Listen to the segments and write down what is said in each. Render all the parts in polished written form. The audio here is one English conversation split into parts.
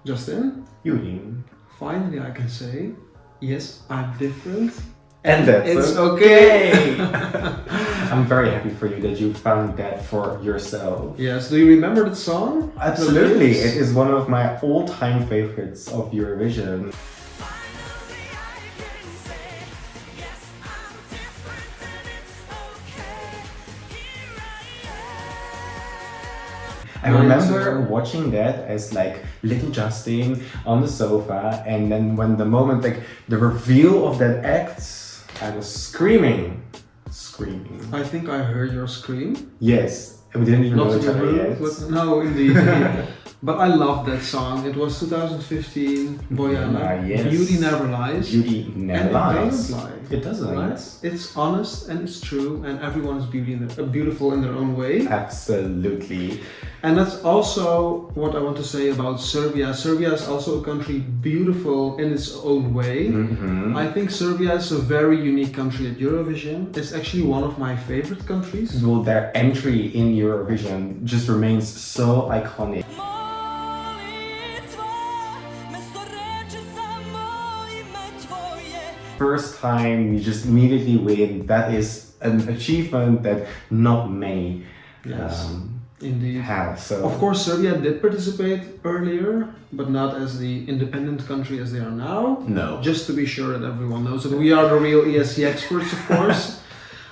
Justin, Yuri. finally I can say, yes, I'm different. And that's It's okay. I'm very happy for you that you found that for yourself. Yes, do you remember the song? Absolutely, it is one of my all-time favorites of Eurovision. I remember watching that as like little Justin on the sofa, and then when the moment, like the reveal of that act, I was screaming. I think I heard your scream. Yes, we didn't even know each other yet. No, indeed. But I love that song. It was 2015, Bojana. Yes. Beauty Never Lies. Beauty never And lies. It doesn't lie. It doesn't. Right? It's honest and it's true, and everyone is beautiful in their own way. Absolutely. And that's also what I want to say about Serbia. Serbia is also a country beautiful in its own way. Mm-hmm. I think Serbia is a very unique country at Eurovision. It's actually one of my favorite countries. Well, their entry in Eurovision just remains so iconic. First time you just immediately win, that is an achievement that not many Indeed. have. So of course, Serbia did participate earlier, but not as the independent country as they are now. No. Just to be sure that everyone knows that we are the real ESC experts, of course.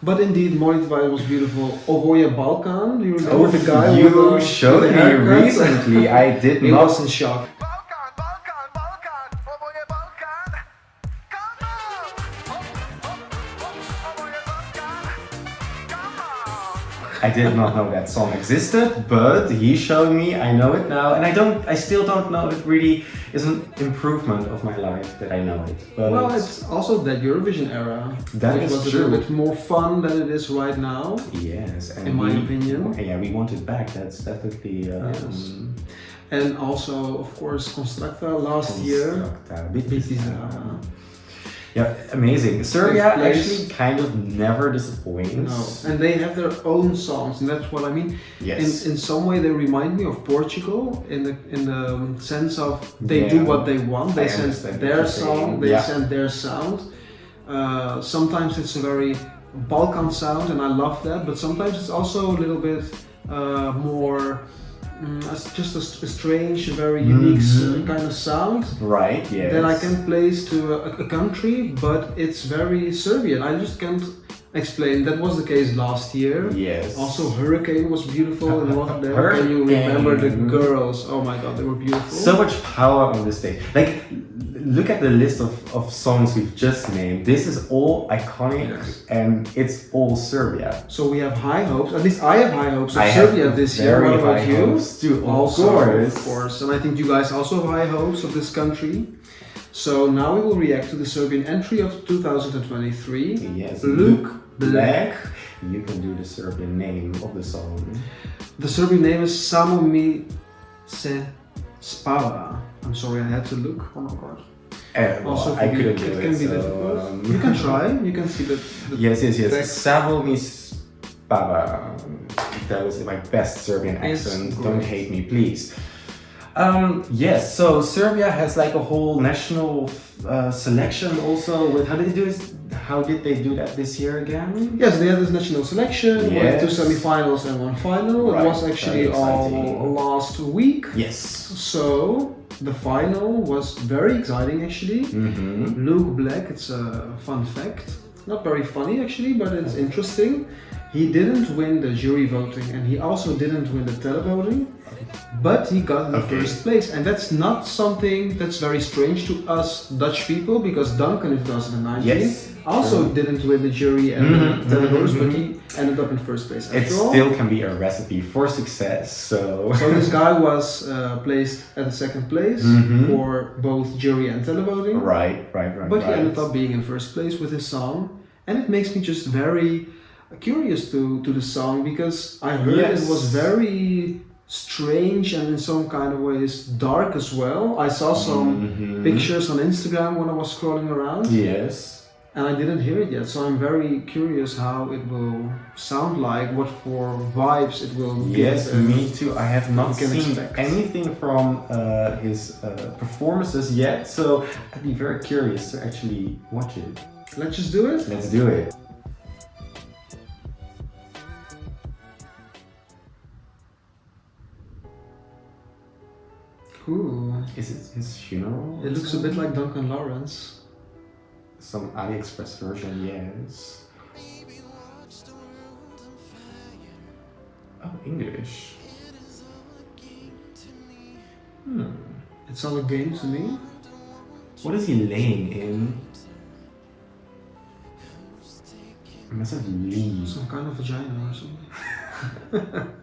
But indeed, Molitva was beautiful. Ovoje Balkan, do you remember the guy you showed me recently? I did He not. was in shock. I did not know that song existed, but he showed me. I know it now, and I still don't know. It really is an improvement of my life that I know it. But Well, it's also that Eurovision era, That which is was true. a little bit more fun than it is right now. yes, and In my opinion. yeah, we want it back. That's definitely. Yes. And also, of course, Constructa last year. Bitizna. Yeah, amazing. Serbia Place. actually kind of never disappoints. No, and they have their own songs, and that's what I mean. Yes. In some way, they remind me of Portugal in the sense of they do what they want. They I send understand their what you're song. saying. They Yeah. send their sound. Sometimes it's a very Balkan sound, and I love that. But sometimes it's also a little bit more. Just a strange, very unique kind of sound Right, yes. that I can place to a country, but it's very Serbian. I just can't explain. That was the case last year. Yes. Also, Hurricane was beautiful in Rotterdam. Can you remember the girls? Oh my god, they were beautiful. So much power on the stage. Like, look at the list of songs we've just named. This is all iconic, Yes. and it's all Serbia. So we have high hopes. At least I have high hopes of I have Serbia this year. very What about high you? hopes too, of course. And I think you guys also have high hopes of this country. So now we will react to the Serbian entry of 2023. Yes, Luke Black. You can do the Serbian name of the song. The Serbian name is Samo Mi Se Spava. I'm sorry, I had to look. Oh my god. Also, I couldn't do it it. can be so, difficult. You can try. You can see the Yes. text. Samo Mi Se Spava. That was my best Serbian It's accent. great. Don't hate me, please. Yes, so Serbia has like a whole national selection also with how did they do that this year again? Yes, they had this national selection Yes. with 2 semifinals and 1 final. Right, It was actually very exciting. all last week. Yes. So the final was very exciting actually. Mm-hmm. Luke Black, it's a fun fact. Not very funny actually, but it's interesting. He didn't win the jury voting and he also didn't win the televoting, but he got in the first place. And that's not something that's very strange to us Dutch people, because Duncan in 2019 Yes, also true. didn't win the jury and the televoters, but he ended up in first place. It After all. still can be a recipe for success, so... So this guy was placed at the second place for both jury and televoting. Right. But he ended up being in first place with his song, and it makes me just very curious to the song, because I heard Yes. it was very strange and in some kind of ways dark as well. I saw some pictures on Instagram when I was scrolling around. Yes. and I didn't hear it yet, so I'm very curious how it will sound like, what for vibes it will give. Yes, me too. I have not can seen expect. anything from his performances yet, so I'd be very curious to actually watch it. Let's just do it. Let's do it. Ooh, Is it his funeral? it looks a bit like Duncan Lawrence. Some AliExpress version, yes. Oh, English. It's all a game to me. What is he laying in? It must have leaves. Some kind of vagina or something.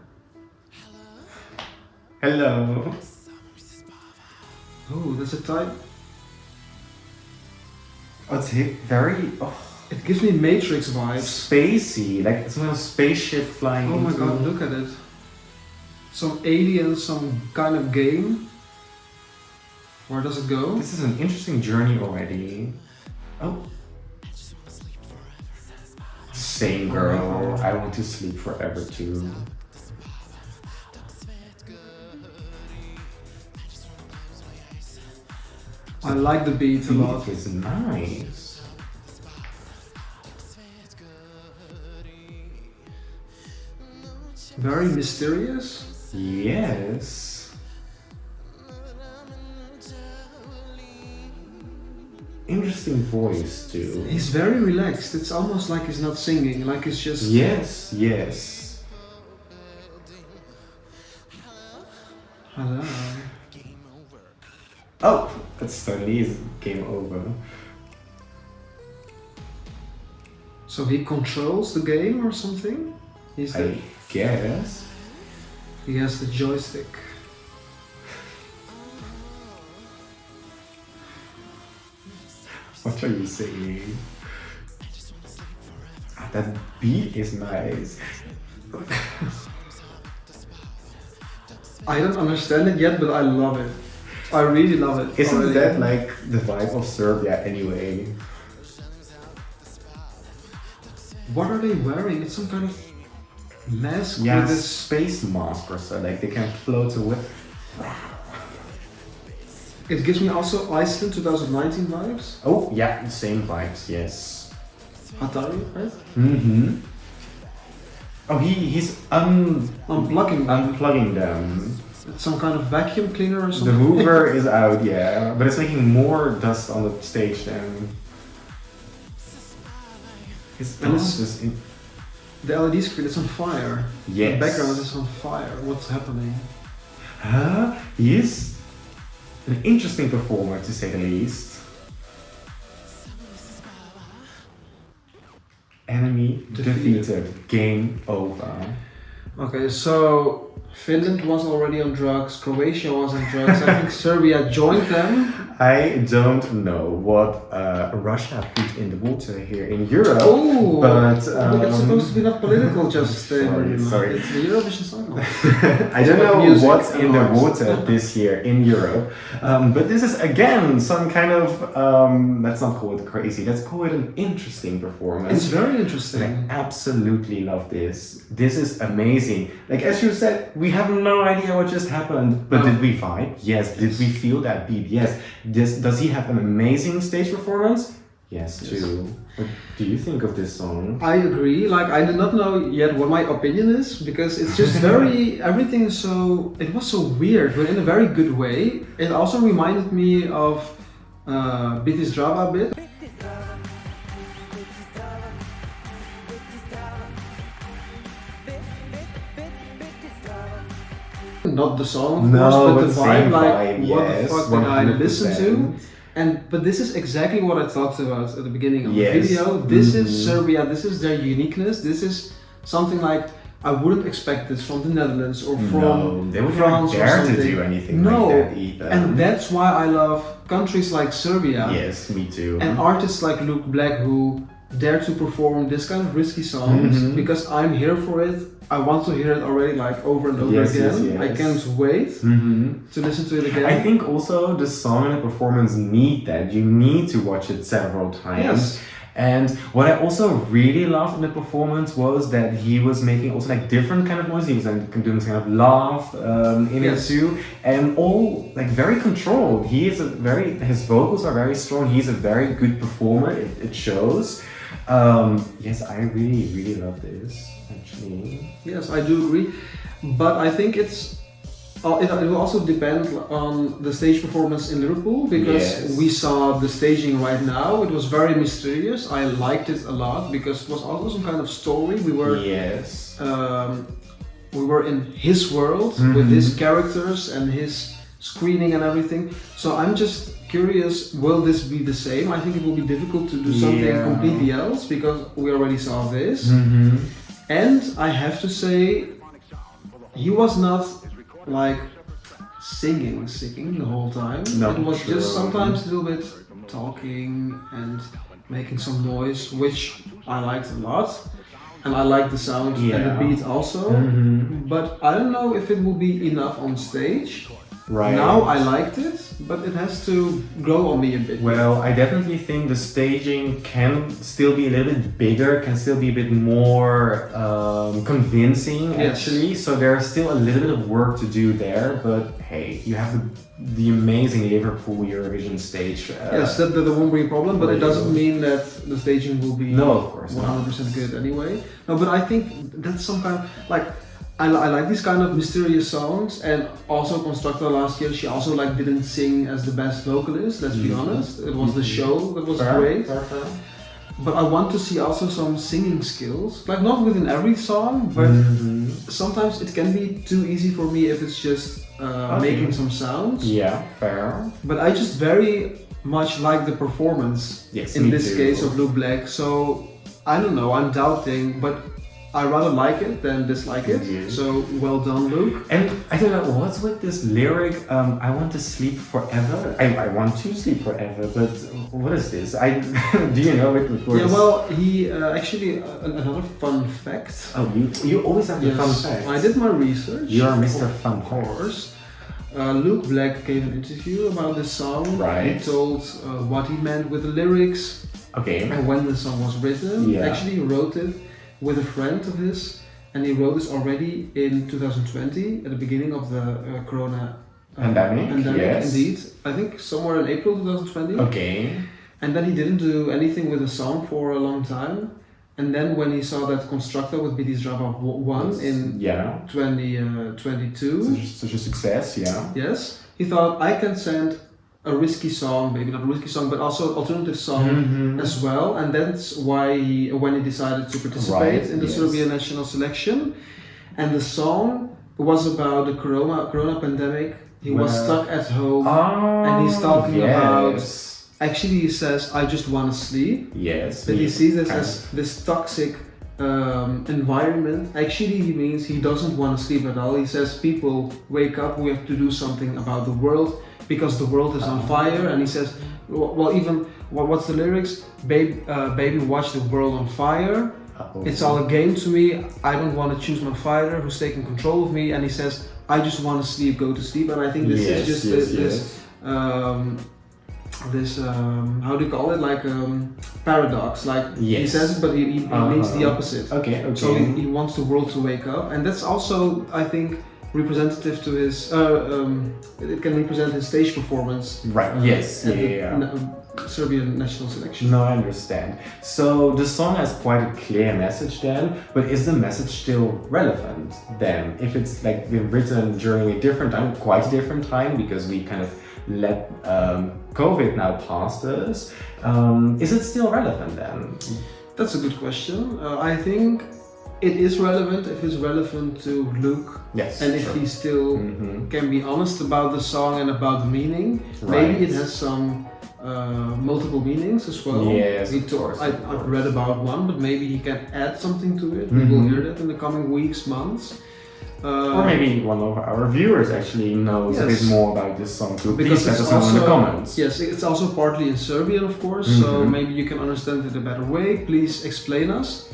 Hello. Oh, that's a type. Oh, it's very It gives me Matrix vibes. spacey, like some kind of spaceship flying. Oh my into... god, look at it. Some alien, some kind of game. Where does it go? This is an interesting journey already. Oh. Same girl. I want to sleep forever too. I like the beat a lot. It's nice. Very mysterious. Yes. Interesting voice too. He's very relaxed. It's almost like he's not singing, like he's just... Yes, yes. Hello. Oh, that's suddenly is game over. So he controls the game or something? He's the... I guess. He has the joystick. What are you saying? That beat is nice. I don't understand it yet, but I love it. I really love it. Isn't already. that like the vibe of Serbia anyway? What are they wearing? It's some kind of mask Yeah, with this... space mask or so, like they can float away. It gives me also Iceland 2019 vibes. Oh, yeah, the same vibes, yes. Hatari, right? Mm-hmm. Oh, he's unplugging them. It's some kind of vacuum cleaner or The something. Hoover is out, yeah, but it's making more dust on the stage than... His And dance is in... The LED screen is on fire. Yes. The background is on fire. What's happening? Huh? He is an interesting performer, to say the least. Enemy defeated. Game over. Okay, so Finland was already on drugs, Croatia was on drugs, I think Serbia joined them. I don't know what Russia put in the water here in Europe, Oh, but it's supposed to be not political, just sorry. It's the Eurovision Song Contest. I don't know Music what's and in the art. water this year in Europe, but this is again some kind of, let's not call it crazy, let's call it an interesting performance. It's very And interesting. I absolutely love this. This is amazing. Like as you said, we have no idea what just happened, but No. did we vibe? Yes. Did we feel that beat? Yes. Does he have an amazing stage performance? Yes, too. What do you think of this song? I agree, like I do not know yet what my opinion is, because it's just very, everything is so, it was so weird, but in a very good way. It also reminded me of Bitis Drava a bit. Not the song, of No, course, but but the same vibe, like vibe, what yes, the fuck did I listen to? 100%. But this is exactly what I talked about at the beginning of Yes. the video. This is Mhm. Serbia, this is their uniqueness, this is something like I wouldn't expect this from the Netherlands or from No, they would France never or dare to something. do anything No, like that either. and that's why I love countries like Serbia Yes, me too. and artists like Luke Black who dare to perform this kind of risky songs Mhm. because I'm here for it. I want to hear it already like over and over Yes, again. yes, yes. I can't wait Mhm. to listen to it again. I think also the song and the performance need that. You need to watch it several times. Yes. And what I also really loved in the performance was that he was making also like different kind of noise. He was like doing this kind of laugh in it too, and all like very controlled. His vocals are very strong. He's a very good performer. It shows. Yes, I really love this actually. Yes, I do agree, but I think it will also depend on the stage performance in Liverpool, because we saw the staging right now. It was very mysterious. I liked it a lot because it was also some kind of story. We were in his world with his characters and his screening and everything. So I'm just curious, will this be the same? I think it will be difficult to do something completely else because we already saw this. And I have to say, he was not like singing the whole time. It was just sometimes a little bit talking and making some noise, which I liked a lot. And I like the sound and the beat also. But I don't know if it will be enough on stage. Right. Now I liked it, but it has to grow on me a bit. Well, I definitely think the staging can still be a little bit bigger, can still be a bit more convincing actually. So there's still a little bit of work to do there, but hey, you have the amazing Liverpool Eurovision stage. Yes, that won't be a problem, but it doesn't mean that the staging will be of course 100% good anyway. No, but I think that's some kind of like, I like these kind of mysterious songs, and also Constructor last year, she also like didn't sing as the best vocalist, let's be honest. It was the show that was great. But I want to see also some singing skills, like not within every song, but sometimes it can be too easy for me if it's just making some sounds. Yeah, fair. But I just very much like the performance in this case of Luke Black, so I don't know, I'm doubting, but I rather like it than dislike it. So well done, Luke. And I don't know what's with this lyric. I want to sleep forever. I want to sleep forever, but what is this? Do you know it? Yeah, well, he actually another fun fact. Oh, you always have the fun facts. I did my research. You are Mr. Fun Facts. Of course. Luke Black gave an interview about this song. Right. He told what he meant with the lyrics. Okay. And when the song was written. Yeah. Actually, he wrote it with a friend of his, and he wrote this already in 2020 at the beginning of the Corona pandemic. Indeed. I think somewhere in April 2020. Okay. And then he didn't do anything with the song for a long time. And then when he saw that Constructor with BT's Drama won in 2022, such a success, yes, he thought I can send a risky song, maybe not a risky song, but also alternative song as well, and that's why when he decided to participate in the Serbian national selection. And the song was about the Corona pandemic. He was stuck at home, and he's talking about. Actually, he says, "I just want to sleep." Yes. But he sees this as this toxic environment. Actually, he means he doesn't want to sleep at all. He says, "People, wake up! We have to do something about the world." Because the world is on fire, and he says, well, even what's the lyrics? Baby, watch the world on fire. It's all a game to me. I don't want to choose my fighter who's taking control of me. And he says, I just want to sleep, go to sleep. And I think this is just this how do you call it? Like paradox. Like he says it, but he means the opposite. Okay. So he wants the world to wake up, and that's also, I think, representative to his it can represent his stage performance Serbian national selection. No, I understand. So the song has quite a clear message then, but is the message still relevant then? If it's like been written during a different time, quite a different time, because we kind of let COVID now past us, is it still relevant then? That's a good question. I think it is relevant if it's relevant to Luke, and if he still can be honest about the song and about the meaning. Maybe it has some multiple meanings as well. Yes, I've read about one, but maybe he can add something to it. We will hear that in the coming weeks, months. Or maybe one of our viewers actually knows a bit more about this song too. Please let us know in the comments. Yes, it's also partly in Serbian, of course, so maybe you can understand it a better way. Please explain us.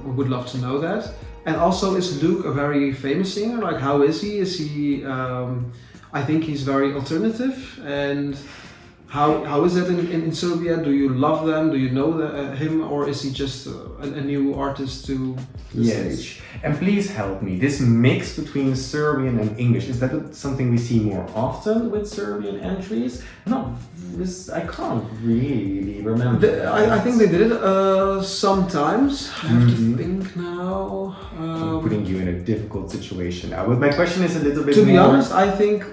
We would love to know that. And also, is Luke a very famous singer? Like, how is he? Is he? I think he's very alternative, and How is it in Serbia? Do you love them? Do you know him, or is he just a new artist to the stage? And please help me. This mix between Serbian and English, is that something we see more often with Serbian entries? No, I can't really remember. I think they did it sometimes. I have to think now. I'm putting you in a difficult situation now. But my question is a little bit To be more... honest, I think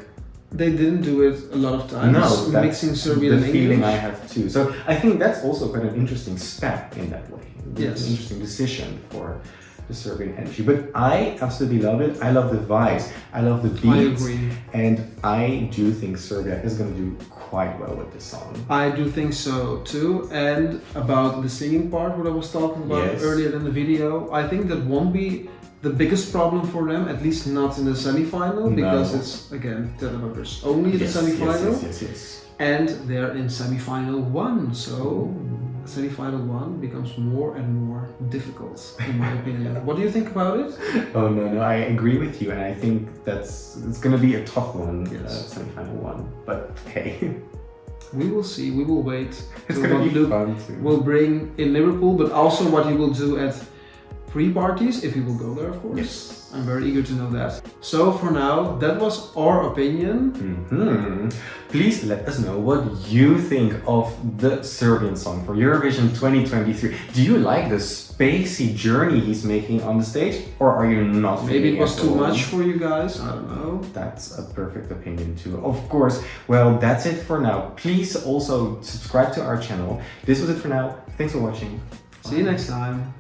they didn't do it a lot of times. No, that's mixing Serbian and the feeling English. I have too. So I think that's also quite an interesting step in that way. Yes. An interesting decision for the Serbian entry. But I absolutely love it. I love the vibes. I love the beats. I agree. And I do think Serbia is going to do quite well with this song. I do think so too. And about the singing part, what I was talking about earlier in the video, I think that won't be the biggest problem for them, at least not in the semi-final, because it's, again, televoters only in the semi-final. Yes. And they're in semi-final 1, so semi-final 1 becomes more and more difficult, in my opinion. What do you think about it? Oh no, I agree with you, and I think it's going to be a tough one, semi-final 1. But hey. We will see, we will wait. It's going to be fun too. Will bring in Liverpool, but also what he will do at pre-parties, if he will go there, of course. Yes. I'm very eager to know that. So for now, that was our opinion. Please let us know what you think of the Serbian song for Eurovision 2023. Do you like the spacey journey he's making on the stage, or are you not? Maybe it was too much for you guys, I don't know. That's a perfect opinion too, of course. Well, that's it for now. Please also subscribe to our channel. This was it for now. Thanks for watching. See you next time.